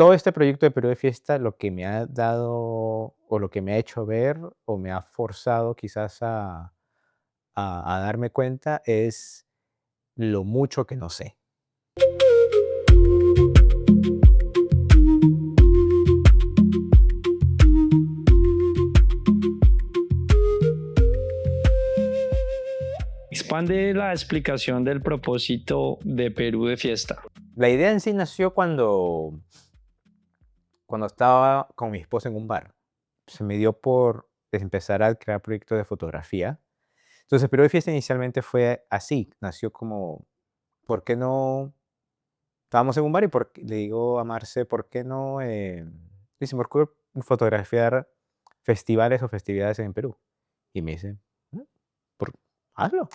todo este proyecto de Perú de Fiesta lo que me ha dado, o lo que me ha hecho ver, o me ha forzado quizás a darme cuenta, es lo mucho que no sé. Expande la explicación del propósito de Perú de Fiesta. La idea en sí nació cuando estaba con mi esposa en un bar. Se me dio por empezar a crear proyectos de fotografía. Entonces, Perú de Fiesta inicialmente fue así, nació como, ¿por qué no? Estábamos en un bar y le digo a Marce, ¿por qué no? Dice, ¿por qué fotografiar festivales o festividades en Perú? Y me dice, "Mm, por- hazlo".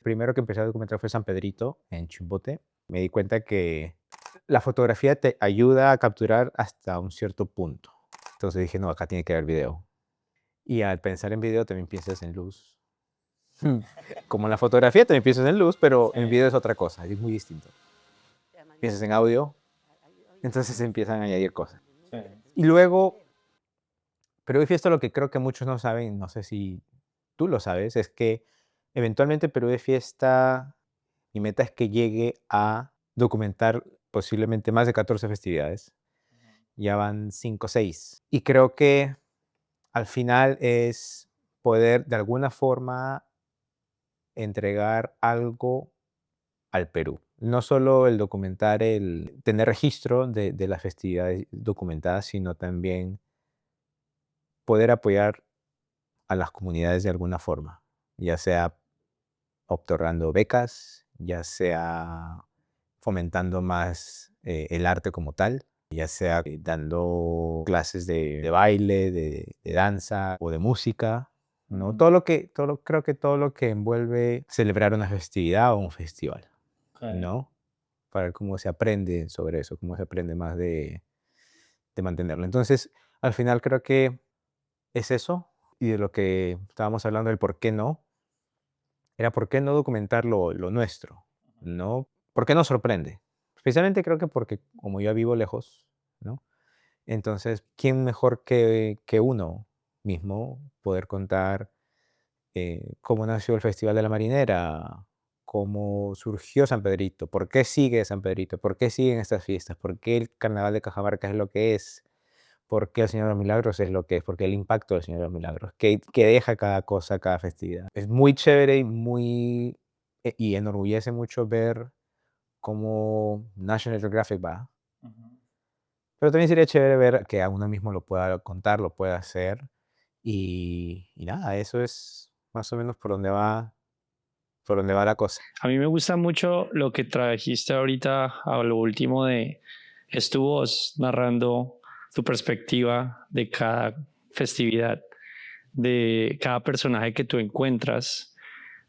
Primero que empecé a documentar fue San Pedrito, en Chimbote. Me di cuenta que la fotografía te ayuda a capturar hasta un cierto punto. Entonces dije, no, acá tiene que haber video. Y al pensar en video también piensas en luz. Como en la fotografía también piensas en luz, pero en video es otra cosa, es muy distinto. Piensas en audio, entonces se empiezan a añadir cosas. Sí. Y luego, Perú de Fiesta, lo que creo que muchos no saben, no sé si tú lo sabes, es que eventualmente Perú de Fiesta, mi meta es que llegue a documentar posiblemente más de 14 festividades. Ya van 5 o 6. Y creo que al final es poder de alguna forma entregar algo al Perú. No solo el documentar, el tener registro de las festividades documentadas, sino también poder apoyar a las comunidades de alguna forma, ya sea otorgando becas, ya sea fomentando más el arte como tal, ya sea dando clases de baile, de danza o de música, ¿no? Creo que todo lo que envuelve celebrar una festividad o un festival, Ok. ¿no? Para ver cómo se aprende sobre eso, cómo se aprende más de mantenerlo. Entonces, al final creo que es eso, y de lo que estábamos hablando, del por qué no, era por qué no documentar lo nuestro, ¿no? ¿Por qué nos sorprende? Especialmente creo que porque como yo vivo lejos, ¿no? Entonces, ¿quién mejor que uno mismo poder contar cómo nació el Festival de la Marinera, cómo surgió San Pedrito, por qué sigue San Pedrito, por qué siguen estas fiestas, por qué el Carnaval de Cajamarca es lo que es, por qué el Señor de los Milagros es lo que es, por qué el impacto del Señor de los Milagros, qué deja cada cosa, cada festividad. Es muy chévere y y enorgullece mucho ver cómo National Geographic va, Ujú. pero también sería chévere ver que a uno mismo lo pueda contar, lo pueda hacer y nada, eso es más o menos por donde va la cosa. A mí me gusta mucho lo que trajiste ahorita a lo último de es tu voz narrando tu perspectiva de cada festividad, de cada personaje que tú encuentras,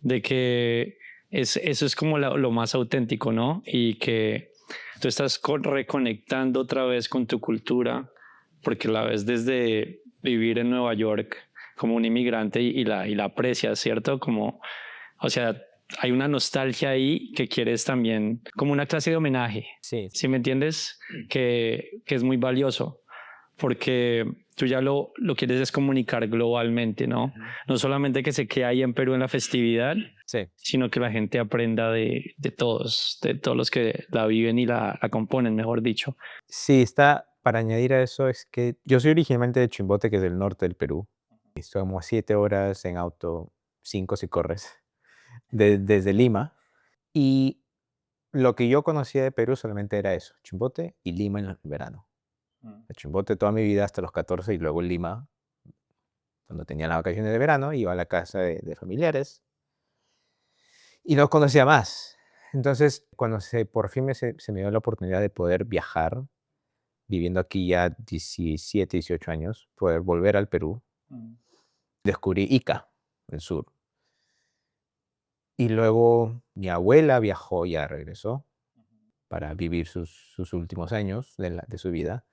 de que eso es como lo más auténtico, ¿no? Y que tú estás reconectando otra vez con tu cultura, porque la ves desde vivir en Nueva York como un inmigrante y la aprecias, ¿cierto? Como, o sea, hay una nostalgia ahí que quieres también, como una clase de homenaje, Sí, ¿sí me entiendes? Que es muy valioso, porque tú ya lo quieres es comunicar globalmente, ¿no? ujú, No solamente que se quede ahí en Perú en la festividad, sí. sino que la gente aprenda de todos los que la viven y la componen, mejor dicho. Sí, está, para añadir a eso es que yo soy originalmente de Chimbote, que es del norte del Perú. Y estoy como a 7 horas en auto, 5 si corres, desde Lima. Y lo que yo conocía de Perú solamente era eso, Chimbote y Lima en el verano. Mm. A Chimbote toda mi vida hasta los 14 y luego en Lima, cuando tenía las vacaciones de verano, iba a la casa de familiares y no conocía más. Entonces, cuando por fin se me dio la oportunidad de poder viajar, viviendo aquí ya 17, 18 años, poder volver al Perú, Mm. descubrí Ica, el sur. Y luego mi abuela viajó, ya regresó para vivir sus últimos años de su vida.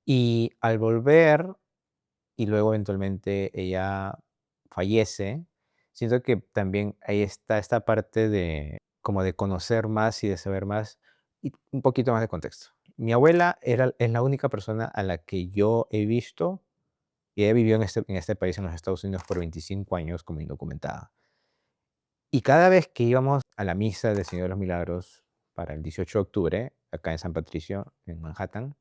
Y al volver, y luego eventualmente ella fallece, siento que también ahí está esta parte de como de conocer más y de saber más, y un poquito más de contexto. Mi abuela es la única persona a la que yo he visto, y ella vivió en este país, en los Estados Unidos, por 25 años como indocumentada. Y cada vez que íbamos a la misa del Señor de los Milagros para el 18 de octubre, acá en San Patricio, en Manhattan,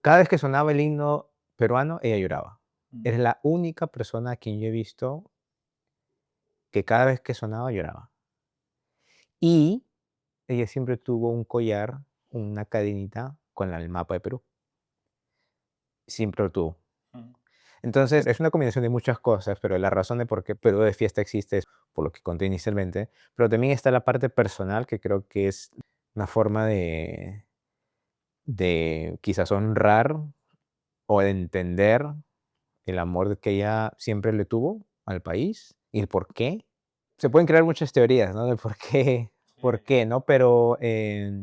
cada vez que sonaba el himno peruano, ella lloraba. Es la única persona a quien yo he visto que cada vez que sonaba lloraba. Y ella siempre tuvo un collar, una cadenita con el mapa de Perú. Siempre lo tuvo. Entonces, es una combinación de muchas cosas, pero la razón de por qué Perú de Fiesta existe es por lo que conté inicialmente, pero también está la parte personal, que creo que es una forma de quizás honrar o de entender el amor que ella siempre le tuvo al país y el por qué. Se pueden crear muchas teorías, ¿no? Del por qué, ¿no? Pero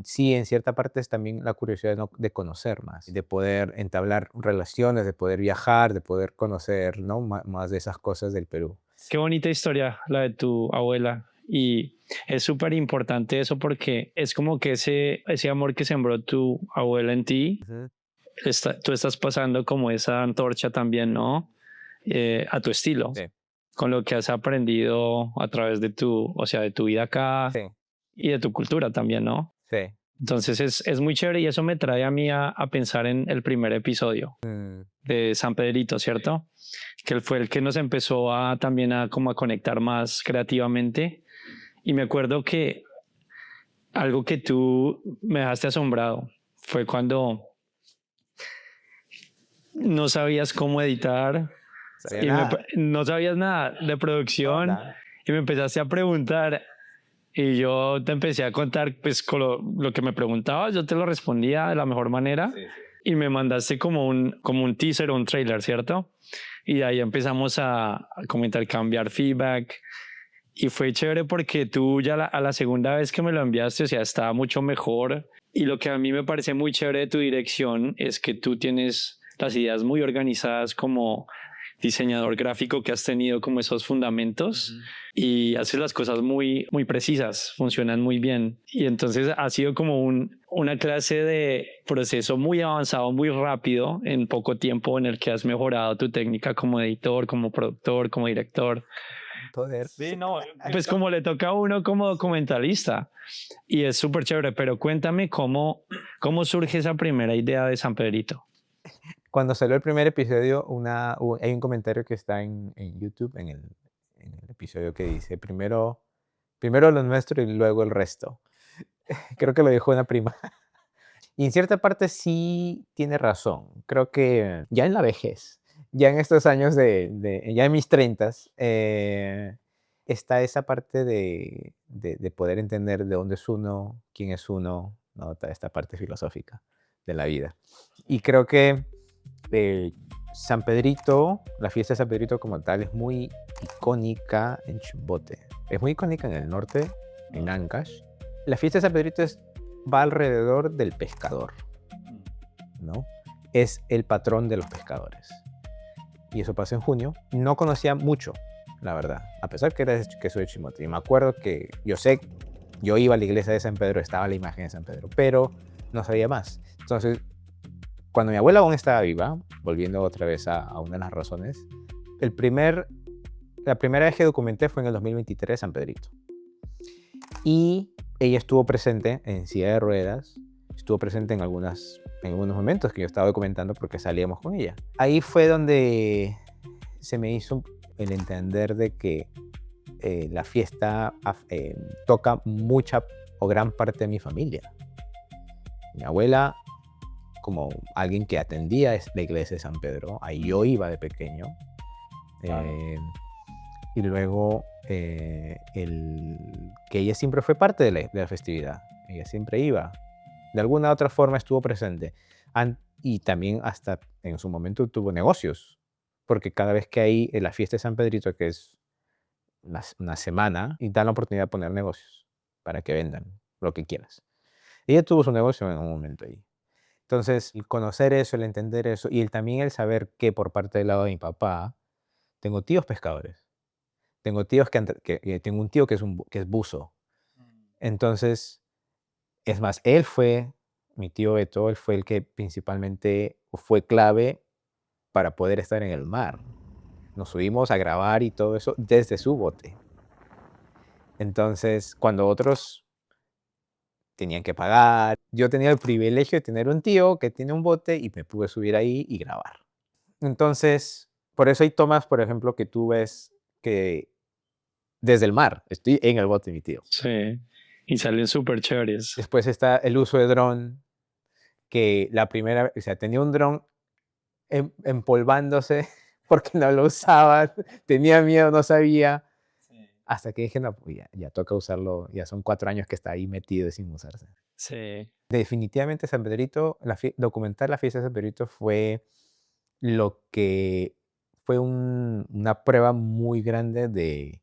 sí, en cierta parte es también la curiosidad, ¿no? De conocer más, de poder entablar relaciones, de poder viajar, de poder conocer, ¿no? Más de esas cosas del Perú. Qué bonita historia la de tu abuela. Y es súper importante eso porque es como que ese amor que sembró tu abuela en ti, Ujú. tú estás pasando como esa antorcha también, ¿no? A tu estilo, Sí, con lo que has aprendido a través de o sea, de tu vida acá sí, y de tu cultura también, ¿no? sí. Entonces es muy chévere y eso me trae a mí a pensar en el primer episodio Mm, de San Pedrito, ¿cierto? Que él fue el que nos empezó también a como a conectar más creativamente. Y me acuerdo que algo que tú me dejaste asombrado fue cuando no sabías cómo editar sabía y nada. no sabías nada de No, producción nada. y me empezaste a preguntar y yo te empecé a contar pues con lo que me preguntabas, yo te lo respondía de la mejor manera y me mandaste como un teaser o un trailer, ¿cierto? Y de ahí empezamos a como intercambiar feedback y fue chévere porque tú ya a la segunda vez que me lo enviaste, o sea, estaba mucho mejor. Y lo que a mí me parece muy chévere de tu dirección es que tú tienes las ideas muy organizadas como diseñador gráfico, que has tenido como esos fundamentos y haces las cosas muy precisas, funcionan muy bien. Y entonces ha sido como una clase de proceso muy avanzado, muy rápido en poco tiempo en el que has mejorado tu técnica como editor, como productor, como director. Poder. Sí, no, pues como le toca a uno como documentalista y es súper chévere, pero cuéntame cómo surge esa primera idea de San Pedrito. Cuando salió el primer episodio, hay un comentario que está en YouTube, en el episodio que dice, primero lo nuestro y luego el resto. Creo que lo dijo una prima. Y en cierta parte sí tiene razón. Creo que ya en la vejez, ya en estos años ya en mis treintas, está esa parte de poder entender de dónde es uno, quién es uno, ¿no? Toda esta parte filosófica de la vida. Y creo que San Pedrito, la fiesta de San Pedrito como tal, es muy icónica en Chimbote. Es muy icónica en el norte, en Ancash. La fiesta de San Pedrito va alrededor del pescador, ¿no? Es el patrón de los pescadores. Y eso pasó en junio. No conocía mucho, la verdad, a pesar que soy de Chimbote. Y me acuerdo que yo iba a la iglesia de San Pedro, estaba la imagen de San Pedro, pero no sabía más. Entonces, cuando mi abuela aún estaba viva, volviendo otra vez a una de las razones, la primera vez que documenté fue en el 2023 San Pedrito. Y ella estuvo presente en silla de ruedas, estuvo presente en algunos momentos que yo estaba documentando porque salíamos con ella. Ahí fue donde se me hizo el entender de que la fiesta toca mucha o gran parte de mi familia. Mi abuela, como alguien que atendía la iglesia de San Pedro, ahí yo iba de pequeño. Y luego que ella siempre fue parte de la festividad, ella siempre iba, de alguna u otra forma estuvo presente. Y también hasta en su momento tuvo negocios, porque cada vez que hay la fiesta de San Pedrito, que es una semana, y dan la oportunidad de poner negocios para que vendan lo que quieras. Ella tuvo su negocio en un momento ahí. Entonces, el conocer eso, el entender eso, y también el saber que por parte del lado de mi papá, tengo tíos pescadores. Tengo tíos tengo un tío que es buzo. Entonces, es más, él fue mi tío Beto, él fue el que principalmente fue clave para poder estar en el mar. Nos subimos a grabar y todo eso desde su bote. Entonces, cuando otros tenían que pagar, yo tenía el privilegio de tener un tío que tiene un bote y me pude subir ahí y grabar. Entonces, por eso hay tomas, por ejemplo, que tú ves que desde el mar, estoy en el bote, mi tío. Sí. Y salen súper chéveres. Después está el uso de dron, que la primera, o sea, tenía un dron empolvándose porque no lo usaba, tenía miedo, no sabía, hasta que dije, no, pues ya toca usarlo, ya son 4 años que está ahí metido sin usarse. Sí. Definitivamente San Pedrito, documentar la fiesta de San Pedrito fue lo que fue una prueba muy grande de,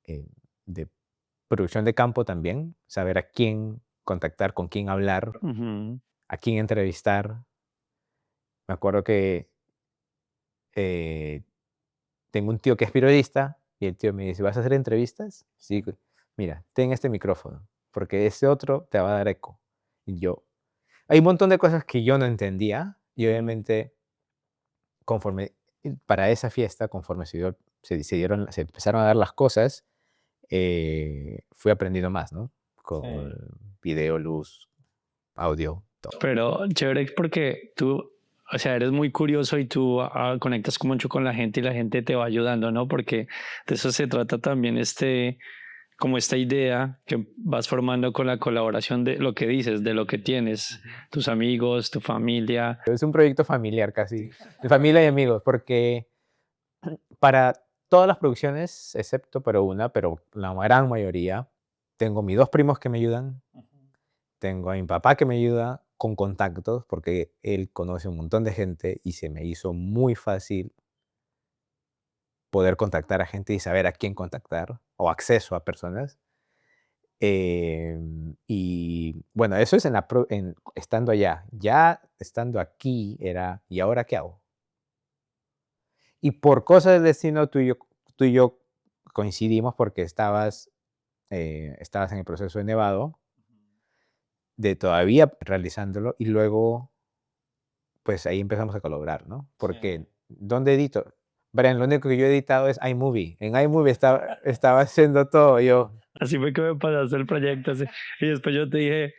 eh, de producción de campo también, saber a quién contactar, con quién hablar, Ujú. a quién entrevistar. Me acuerdo que eh, tengo un tío que es periodista y el tío me dice, ¿vas a hacer entrevistas? Sí, mira, ten este micrófono, porque ese otro te va a dar eco. Y yo, hay un montón de cosas que yo no entendía y obviamente conforme para esa fiesta, conforme se empezaron a dar las cosas, fui aprendiendo más, ¿no? Con video, luz, audio, todo. Pero chévere porque tú, o sea, eres muy curioso y tú conectas mucho con la gente y la gente te va ayudando, ¿no? Porque de eso se trata también como esta idea que vas formando con la colaboración de lo que dices, de lo que tienes, tus amigos, tu familia. Es un proyecto familiar casi, de familia y amigos, porque para todas las producciones, excepto pero una, pero la gran mayoría, tengo mis 2 primos que me ayudan, tengo a mi papá que me ayuda con contactos, porque él conoce un montón de gente y se me hizo muy fácil poder contactar a gente y saber a quién contactar, o acceso a personas. Y bueno, eso es estando allá. Ya estando aquí era, ¿y ahora qué hago? Y por cosas del destino, tú y yo coincidimos porque estabas en el proceso de Nevado, de todavía realizándolo, y luego, pues ahí empezamos a colaborar, ¿no? Porque, ¿dónde edito? Brian, lo único que yo he editado es iMovie. En iMovie estaba haciendo todo yo. Así fue que me pasaste el proyecto. Y después yo te dije,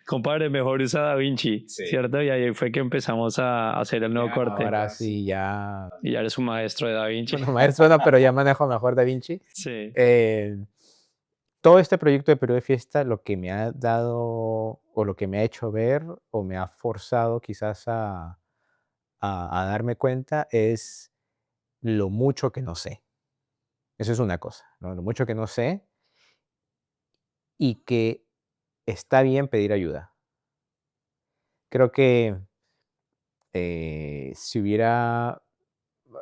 compadre, mejor usa DaVinci, Sí. ¿cierto? Y ahí fue que empezamos a hacer el nuevo corte. Ahora sí, ya. Y ya eres un maestro de DaVinci. Bueno, maestro no, pero ya manejo mejor DaVinci. Sí. Todo este proyecto de Perú de Fiesta lo que me ha dado, o lo que me ha hecho ver, o me ha forzado quizás a darme cuenta, es lo mucho que no sé. Eso es una cosa, ¿no? Lo mucho que no sé y que está bien pedir ayuda. Creo que si hubiera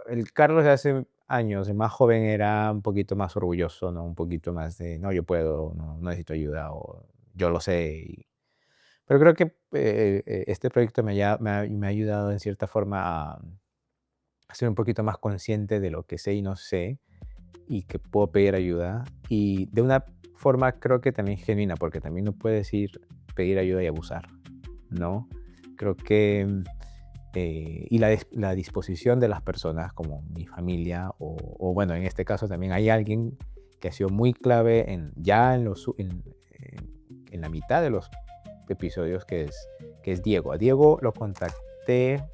el Carlos de hace años, el más joven, era un poquito más orgulloso, ¿no? Un poquito más de, no, yo puedo, no necesito ayuda, o yo lo sé. Pero creo que este proyecto me ha ayudado en cierta forma a ser un poquito más consciente de lo que sé y no sé, y que puedo pedir ayuda. Y de una forma creo que también genuina, porque también no puedes ir pedir ayuda y abusar, ¿no? Creo que y la disposición de las personas, como mi familia, o bueno, en este caso también hay alguien que ha sido muy clave en la mitad de los episodios, que es Diego. A Diego lo contacté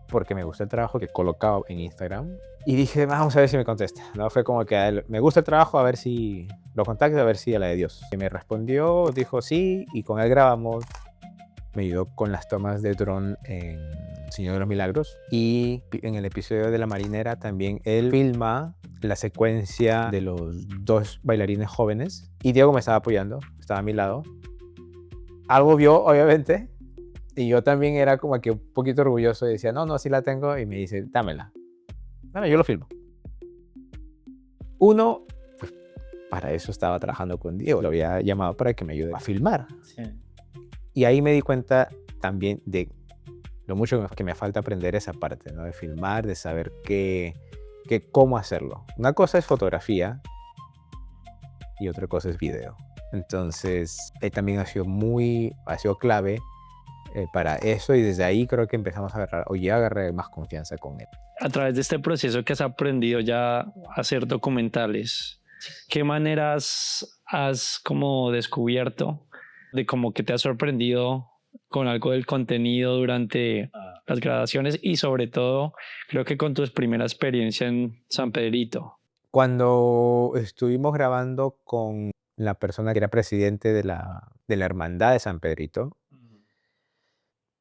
porque me gustó el trabajo que colocaba en Instagram y dije, vamos a ver si me contesta, ¿no? Fue como que a él, me gusta el trabajo, a ver si lo contacto, a ver si a la de Dios. Y me respondió, dijo sí, y con él grabamos. Me ayudó con las tomas de dron en Señor de los Milagros, y en el episodio de La Marinera también él filma la secuencia de los 2 bailarines jóvenes y Diego me estaba apoyando, estaba a mi lado. Algo vio, obviamente, y yo también era como que un poquito orgulloso y decía, no, no, sí la tengo, y me dice, dámela. Bueno, yo lo filmo. Uno, pues para eso estaba trabajando con Diego, lo había llamado para que me ayude a filmar. Sí. Y ahí me di cuenta también de lo mucho que me falta aprender esa parte, ¿no? De filmar, de saber cómo hacerlo. Una cosa es fotografía y otra cosa es video. Entonces, él también ha sido clave para eso, y desde ahí creo que empezamos a agarrar, o ya agarré más confianza con él. A través de este proceso que has aprendido ya a hacer documentales, ¿qué maneras has como descubierto de como que te has sorprendido con algo del contenido durante las grabaciones y sobre todo creo que con tu primera experiencia en San Pedrito? Cuando estuvimos grabando con la persona que era presidente de la Hermandad de San Pedrito,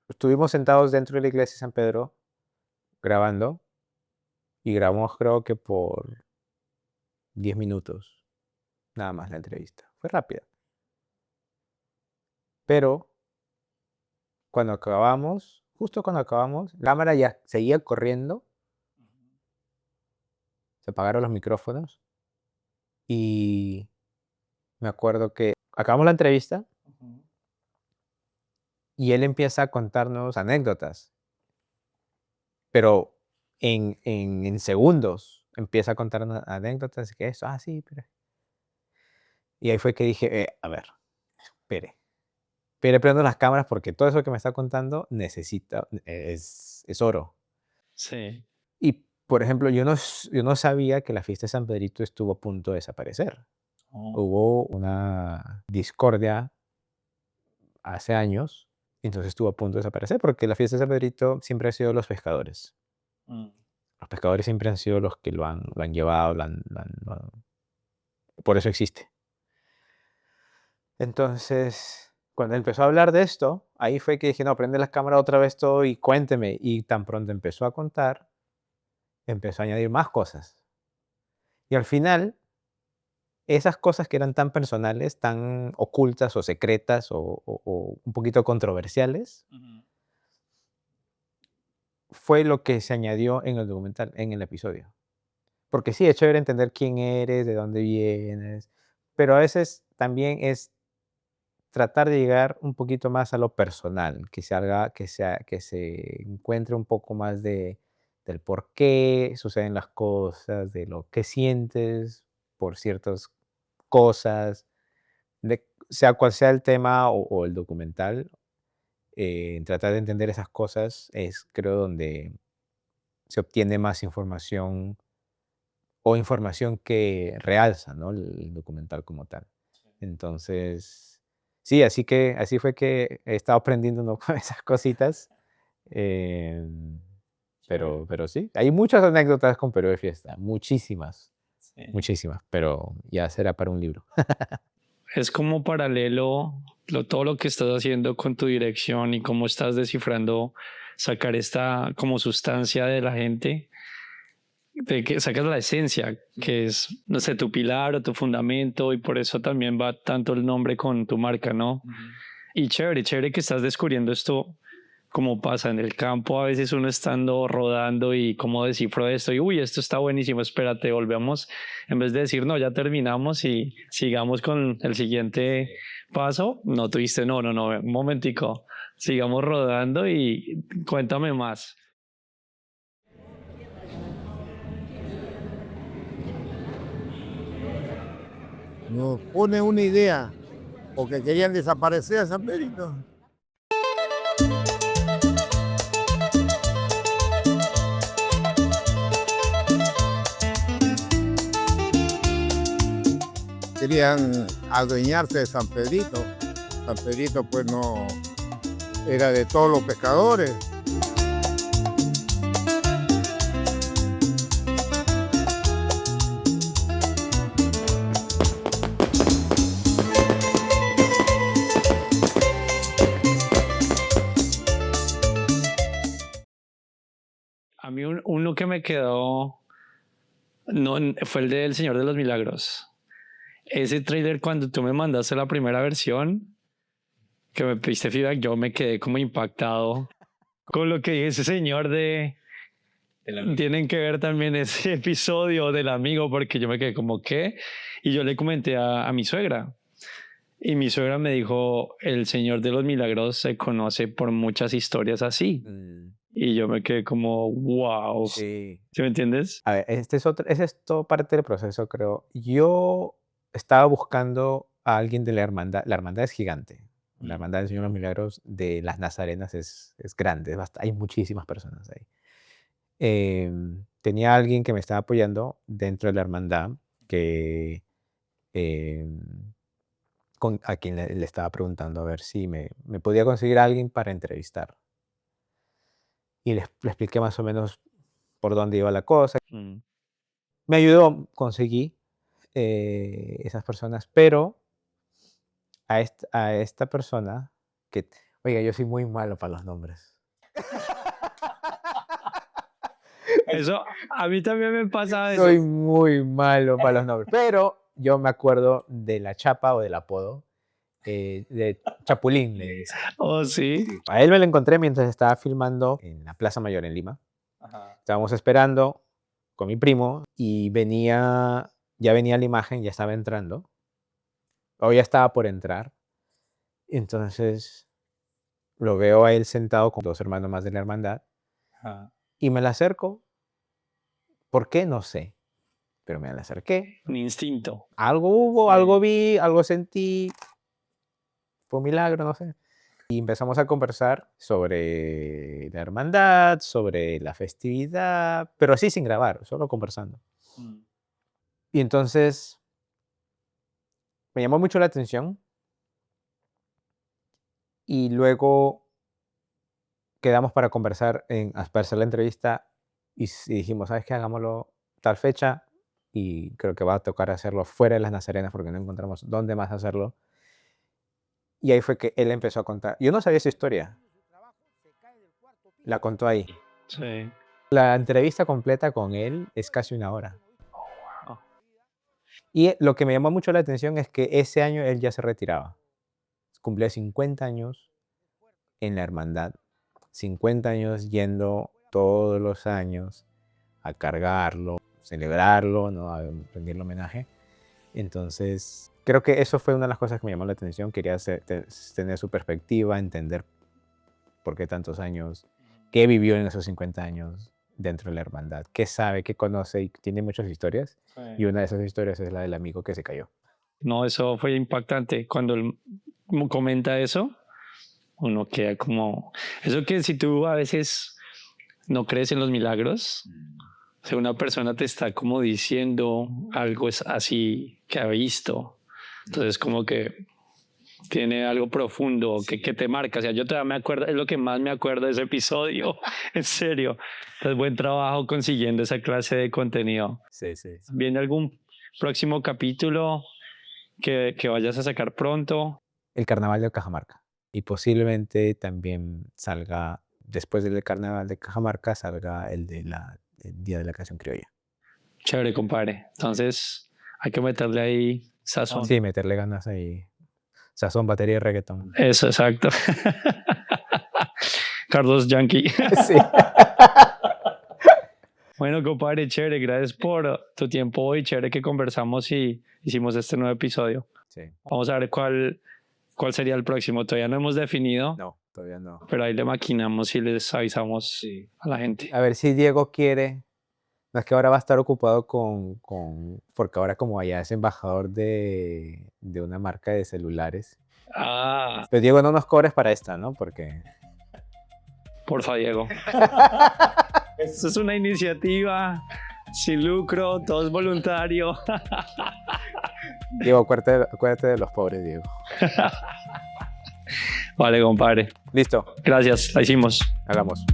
estuvimos sentados dentro de la iglesia de San Pedro grabando, y grabamos creo que por 10 minutos, nada más la entrevista. Fue rápida. Pero cuando acabamos, justo cuando acabamos, la cámara ya seguía corriendo, se apagaron los micrófonos, y me acuerdo que acabamos la entrevista y él empieza a contarnos anécdotas, pero en segundos empieza a contarnos anécdotas, que eso, sí, pero... Y ahí fue que dije, a ver, espere, prendo las cámaras porque todo eso que me está contando necesita, es oro. Sí. Y, por ejemplo, yo no sabía que la fiesta de San Pedrito estuvo a punto de desaparecer. Oh. Hubo una discordia hace años, y entonces estuvo a punto de desaparecer, porque la fiesta de San Pedrito siempre ha sido los pescadores. Mm. Los pescadores siempre han sido los que lo han llevado, por eso existe. Entonces, cuando empezó a hablar de esto, ahí fue que dije: "No, prende la cámara otra vez todo y cuénteme". Y tan pronto empezó a contar, empezó a añadir más cosas. Y al final, esas cosas que eran tan personales, tan ocultas o secretas o un poquito controversiales, fue lo que se añadió en el documental, en el episodio. Porque sí, es chévere entender quién eres, de dónde vienes, pero a veces también es tratar de llegar un poquito más a lo personal, que se encuentre un poco más del por qué suceden las cosas, de lo que sientes por ciertas cosas, sea cual sea el tema o el documental, tratar de entender esas cosas es, creo, donde se obtiene más información, o información que realza, ¿no?, el documental como tal. Entonces, sí, así fue que he estado aprendiendo, ¿no?, con esas cositas, em, Chévere. pero sí, hay muchas anécdotas con Perú de Fiesta, muchísimas, Sí. muchísimas, pero ya será para un libro. Es como paralelo todo lo que estás haciendo con tu dirección y cómo estás descifrando, sacar esta como sustancia de la gente, de que sacas la esencia, que es, no sé, tu pilar o tu fundamento, y por eso también va tanto el nombre con tu marca, ¿no? Y chévere, chévere que estás descubriendo esto, como pasa en el campo, a veces uno estando rodando y cómo descifro esto, y uy, esto está buenísimo, espérate, volvemos, en vez de decir, no, ya terminamos y sigamos con el siguiente paso, no tuviste, no, no, no, un momentico, sigamos rodando y cuéntame más. Nos pone una idea, porque querían desaparecer a San Pedrito. Querían adueñarse de San Pedrito. San Pedrito pues no era de todos los pescadores. A mí uno que me quedó, no, fue el del Señor de los Milagros. Ese trailer cuando tú me mandaste la primera versión, que me pediste feedback, yo me quedé como impactado con lo que dice ese señor de... Tienen que ver también ese episodio del amigo, porque yo me quedé como, ¿qué? Y yo le comenté a mi suegra. Y mi suegra me dijo, el Señor de los Milagros se conoce por muchas historias así. Y yo me quedé como, wow. Sí. ¿Sí me entiendes? A ver, ese es todo parte del proceso, creo. Yo estaba buscando a alguien de la hermandad. La hermandad es gigante. La Mm. hermandad del Señor de los Milagros de las Nazarenas es grande. Hay muchísimas personas ahí. Tenía alguien que me estaba apoyando dentro de la hermandad que a quien le estaba preguntando a ver si me podía conseguir a alguien para entrevistar. Y le expliqué más o menos por dónde iba la cosa. Mm. Me ayudó, conseguí esas personas, pero a esta persona que, oiga, yo soy muy malo para los nombres. Eso a mí también me pasa eso. Soy muy malo para los nombres, pero yo me acuerdo de la chapa o del apodo de Chapulín, le dicen. Oh, sí. A él me lo encontré mientras estaba filmando en la Plaza Mayor en Lima. Ajá. Estábamos esperando con mi primo y ya venía la imagen, ya estaba entrando, o ya estaba por entrar. Entonces lo veo a él sentado con 2 hermanos más de la hermandad Ajá. y me le acerco. ¿Por qué? No sé, pero me le acerqué. Un instinto. Algo hubo, Sí. algo vi, algo sentí. Fue un milagro, no sé. Y empezamos a conversar sobre la hermandad, sobre la festividad, pero así sin grabar, solo conversando. Mm. Y entonces me llamó mucho la atención y luego quedamos para conversar, para hacer la entrevista y dijimos, ¿sabes qué? Hagámoslo tal fecha y creo que va a tocar hacerlo fuera de las Nazarenas porque no encontramos dónde más hacerlo. Y ahí fue que él empezó a contar. Yo no sabía esa historia. La contó ahí. Sí. La entrevista completa con él es casi 1 hora. Wow. Y lo que me llamó mucho la atención es que ese año él ya se retiraba. Cumplía 50 años en la hermandad. 50 años yendo todos los años a cargarlo, celebrarlo, ¿no? A rendirle homenaje. Entonces, creo que eso fue una de las cosas que me llamó la atención. Quería tener su perspectiva, entender por qué tantos años, qué vivió en esos 50 años dentro de la hermandad, qué sabe, qué conoce, y tiene muchas historias. Sí. Y una de esas historias es la del amigo que se cayó. No, eso fue impactante. Cuando él comenta eso, uno queda como... Eso que si tú a veces no crees en los milagros, o sea, una persona te está como diciendo algo es así que ha visto. Entonces como que tiene algo profundo que te marca. O sea, yo todavía me acuerdo, es lo que más me acuerdo de ese episodio. En serio. Entonces, buen trabajo consiguiendo esa clase de contenido. Sí. ¿Viene algún próximo capítulo que vayas a sacar pronto? El carnaval de Cajamarca. Y posiblemente también salga, después del carnaval de Cajamarca, salga el Día de la Canción Criolla. Chévere, compadre. Entonces, hay que meterle ahí sazón. Sí, meterle ganas ahí. Sazón, batería y reggaetón. Eso, exacto. Carlos Yankee. Sí. Bueno, compadre, chévere. Gracias por tu tiempo hoy. Chévere que conversamos y hicimos este nuevo episodio. Sí. Vamos a ver cuál sería el próximo. Todavía no hemos definido, No, todavía no. pero ahí le maquinamos y les avisamos a la gente. A ver si Diego quiere. No, es que ahora va a estar ocupado porque ahora como allá es embajador de una marca de celulares. Ah, Pero Diego, no nos cobres para esta, ¿no? Porque... porfa, Diego. Esto es una iniciativa sin lucro, todo es voluntario. Diego, acuérdate de los pobres, Diego. Vale, compadre. Listo, Gracias, la hicimos. hagamos.